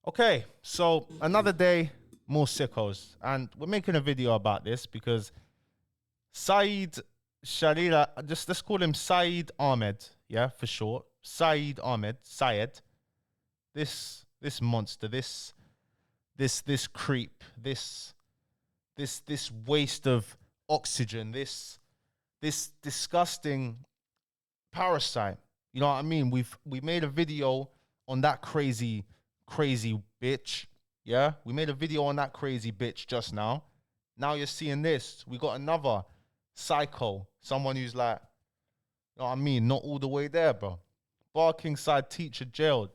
Okay, so another day, more sickos. And we're making a video about this because Saeed Shalila, just let's call him Saeed Ahmed, yeah, for short. Saeed Ahmed, Syed. This monster, this creep, this waste of oxygen, this disgusting parasite. You know what I mean? We made a video on that crazy bitch. Yeah, we made a video on that crazy bitch just now. Now you're seeing this. We got another psycho, someone who's like, you know what I mean, not all the way there, bro. Barking side teacher jailed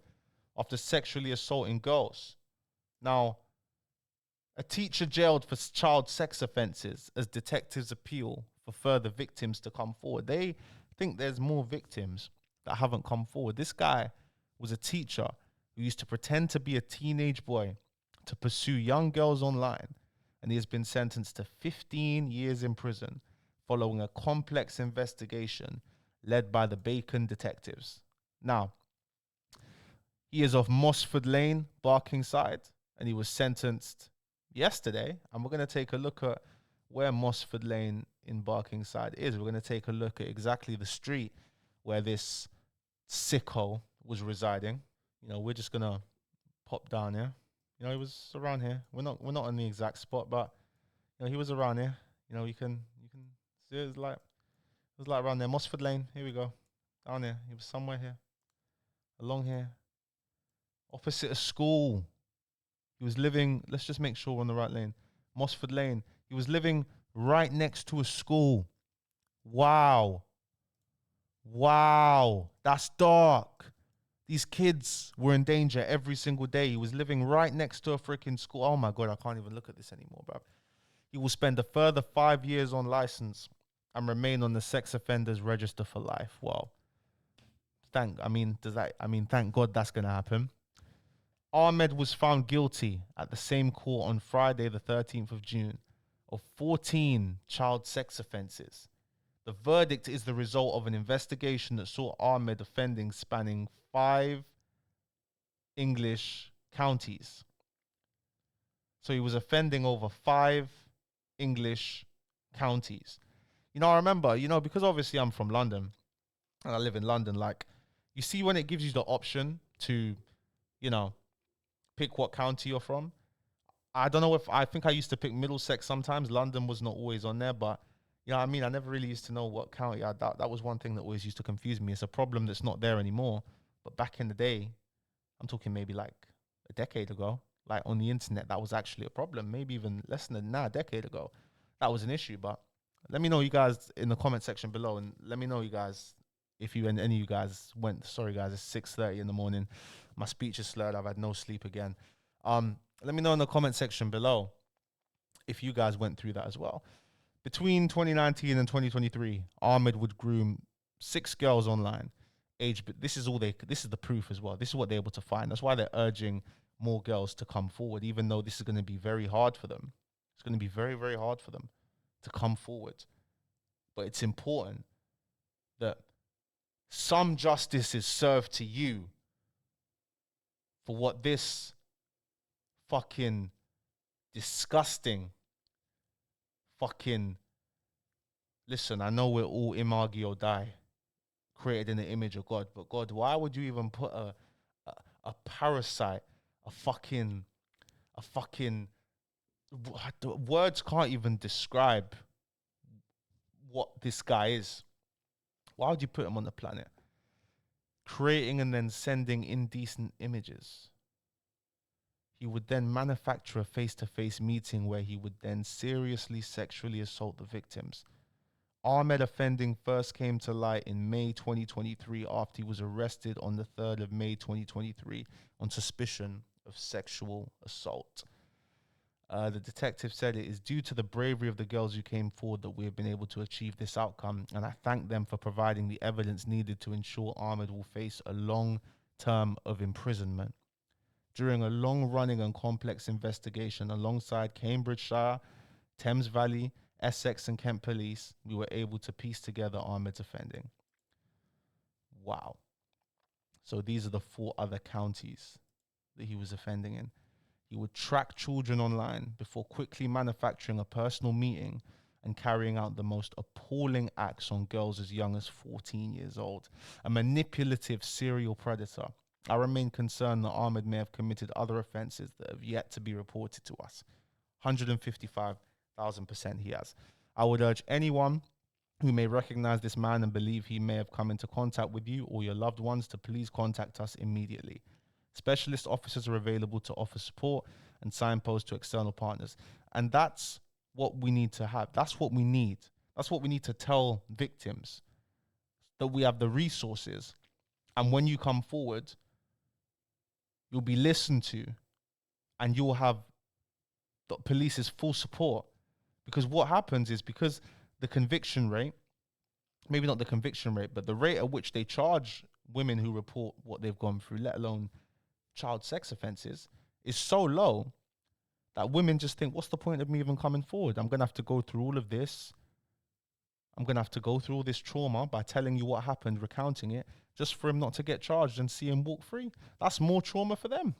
after sexually assaulting girls. Now, a teacher jailed for child sex offences as detectives appeal for further victims to come forward. They think there's more victims that haven't come forward. This guy was a teacher who used to pretend to be a teenage boy to pursue young girls online, and he has been sentenced to 15 years in prison following a complex investigation led by the Bacon detectives. Now, he is of Mossford Lane, Barkingside, and he was sentenced yesterday. And we're going to take a look at where Mossford Lane in Barkingside is. We're going to take a look at exactly the street where this sicko was residing. You know, we're just going to pop down here. You know, he was around here. We're not on the exact spot, but you know, he was around here. You know, you can see it was like around there. Mossford Lane. Here we go. Down here. He was somewhere here. Along here. Opposite a school. He was living, let's just make sure we're on the right lane. Mossford Lane. He was living right next to a school. Wow. Wow. That's dark. These kids were in danger every single day. He was living right next to a freaking school. Oh my God, I can't even look at this anymore, bro. He will spend a further 5 years on license and remain on the sex offenders register for life. Wow. Thank God that's going to happen. Ahmed was found guilty at the same court on Friday, the 13th of June, of 14 child sex offences. The verdict is the result of an investigation that saw Ahmed offending spanning 5 English counties. So he was offending over 5 English counties. You know, I remember, you know, because obviously I'm from London and I live in London, like, you see when it gives you the option to, you know, pick what county you're from. I don't know if I think I used to pick Middlesex sometimes. London was not always on there, but you know what I mean? I never really used to know what county. That was one thing that always used to confuse me. It's a problem that's not there anymore. But back in the day, I'm talking maybe like a decade ago, like on the internet, that was actually a problem. Maybe even less than a decade ago, that was an issue. But let me know, you guys, in the comment section below, and let me know, you guys, if you and any of you guys went. Sorry guys, it's 6:30 in the morning. My speech is slurred. I've had no sleep again. Let me know in the comment section below if you guys went through that as well. Between 2019 and 2023, Ahmed would groom 6 girls online. This is the proof as well. This is what they're able to find. That's why they're urging more girls to come forward, even though this is going to be very hard for them. It's going to be very, very hard for them to come forward. But it's important that some justice is served to you for what this fucking disgusting fucking, listen, I know we're all imagi or die, created in the image of God, but God, why would you even put a parasite, a fucking words can't even describe what this guy is. Why would you put him on the planet? Creating and then sending indecent images. He would then manufacture a face-to-face meeting where he would then seriously sexually assault the victims. Ahmed offending first came to light in May 2023 after he was arrested on the 3rd of May 2023 on suspicion of sexual assault. The detective said, "It is due to the bravery of the girls who came forward that we have been able to achieve this outcome, and I thank them for providing the evidence needed to ensure Ahmed will face a long term of imprisonment." During a long-running and complex investigation alongside Cambridgeshire, Thames Valley, Essex and Kent police, we were able to piece together Ahmed's offending. Wow. So these are the 4 other counties that he was offending in. He would track children online before quickly manufacturing a personal meeting and carrying out the most appalling acts on girls as young as 14 years old. A manipulative serial predator. I remain concerned that Ahmed may have committed other offences that have yet to be reported to us. 155,000% he has. I would urge anyone who may recognize this man and believe he may have come into contact with you or your loved ones to please contact us immediately. Specialist officers are available to offer support and signpost to external partners. And that's what we need to have. That's what we need. That's what we need to tell victims, that we have the resources. And when you come forward, you'll be listened to and you'll have the police's full support. Because what happens is, because the conviction rate, maybe not the conviction rate, but the rate at which they charge women who report what they've gone through, let alone child sex offenses, is so low that women just think, what's the point of me even coming forward? I'm going to have to go through all of this. I'm going to have to go through all this trauma by telling you what happened, recounting it, just for him not to get charged and see him walk free. That's more trauma for them.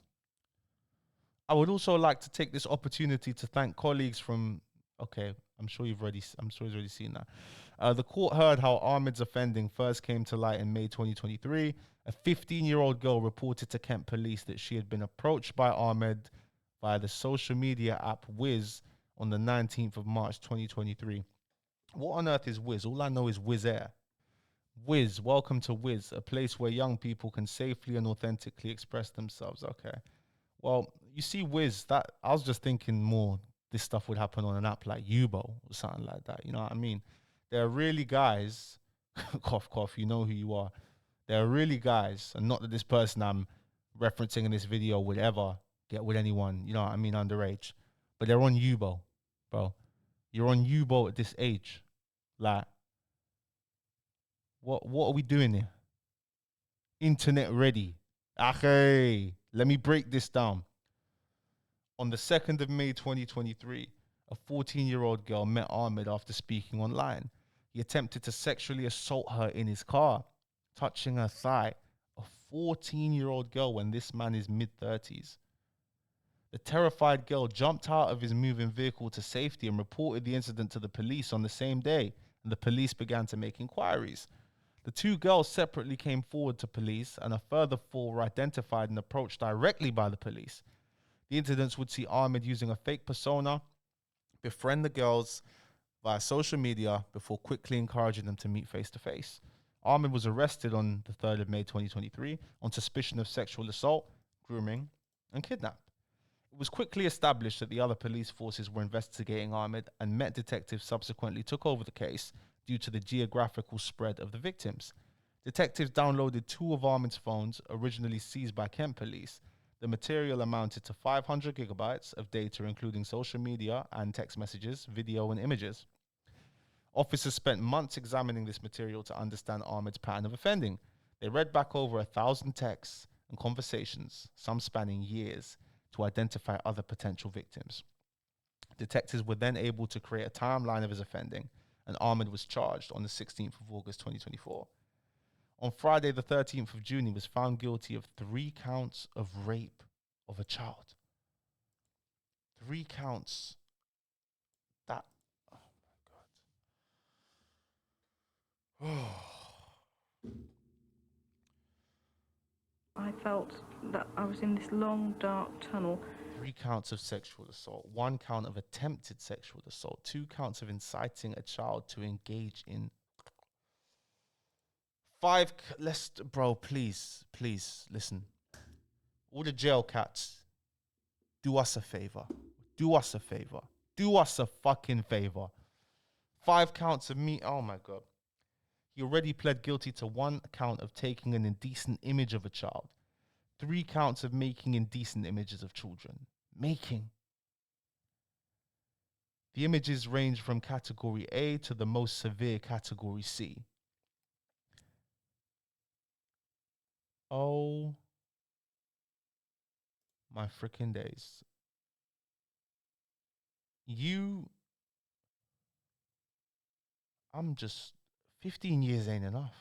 I would also like to take this opportunity to thank colleagues from, okay, I'm sure he's already seen that. The court heard how Ahmed's offending first came to light in May 2023. A 15-year-old girl reported to Kent police that she had been approached by Ahmed via the social media app Wiz on the 19th of March 2023. What on earth is Wiz? All I know is Wizz Air. Wiz, welcome to Wiz, a place where young people can safely and authentically express themselves. Okay. Well, you see Wiz, that I was just thinking more this stuff would happen on an app like Yubo or something like that. You know what I mean? There are really guys, cough, cough, you know who you are. There are really guys, and not that this person I'm referencing in this video would ever get with anyone, you know what I mean, underage. But they're on Yubo, bro. You're on Yubo at this age. Like, what are we doing here? Internet ready. Okay, let me break this down. On the 2nd of May 2023, a 14-year-old girl met Ahmed after speaking online. He attempted to sexually assault her in his car, touching her thigh. A 14-year-old girl when this man is mid-30s. The terrified girl jumped out of his moving vehicle to safety and reported the incident to the police on the same day, and the police began to make inquiries. The two girls separately came forward to police, and a further four were identified and approached directly by the police. The incidents would see Ahmed using a fake persona, befriend the girls via social media before quickly encouraging them to meet face to face. Ahmed was arrested on the 3rd of May 2023 on suspicion of sexual assault, grooming, and kidnap. It was quickly established that the other police forces were investigating Ahmed, and Met detectives subsequently took over the case due to the geographical spread of the victims. Detectives downloaded 2 of Ahmed's phones, originally seized by Kent police. The material amounted to 500 gigabytes of data, including social media and text messages, video, and images. Officers spent months examining this material to understand Ahmed's pattern of offending. They read back over 1,000 texts and conversations, some spanning years, to identify other potential victims. Detectives were then able to create a timeline of his offending, and Ahmed was charged on the 16th of August 2024. On Friday, the 13th of June, he was found guilty of 3 counts of rape of a child. 3 counts. That, oh my God. I felt that I was in this long, dark tunnel. 3 counts of sexual assault, 1 count of attempted sexual assault, 2 counts of inciting a child to engage in 5. Bro, please, listen. All the jail cats, do us a favor. Do us a favor. Do us a fucking favor. 5 counts of me. Oh my God. He already pled guilty to 1 count of taking an indecent image of a child. 3 counts of making indecent images of children. Making. The images range from category A to the most severe category C. Oh my freaking days. I'm just, 15 years ain't enough.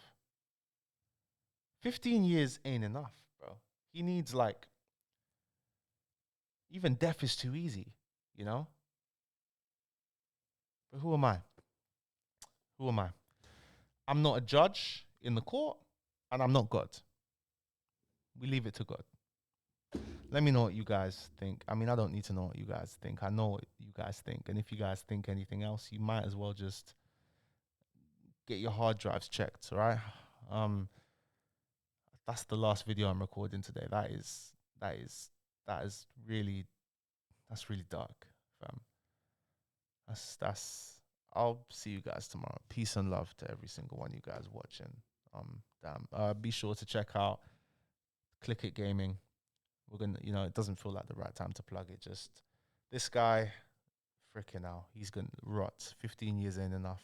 15 years ain't enough, bro. He needs like Even death is too easy, you know? But who am I? Who am I? I'm not a judge in the court, and I'm not God. We leave it to God. Let me know what you guys think. I mean, I don't need to know what you guys think. I know what you guys think. And if you guys think anything else, you might as well just get your hard drives checked, all right? That's the last video I'm recording today. That is really dark, fam. That's I'll see you guys tomorrow. Peace and love to every single one of you guys watching. Be sure to check out Click It Gaming. We're gonna, it doesn't feel like the right time to plug it. Just this guy, freaking hell, he's gonna rot. 15 years ain't enough.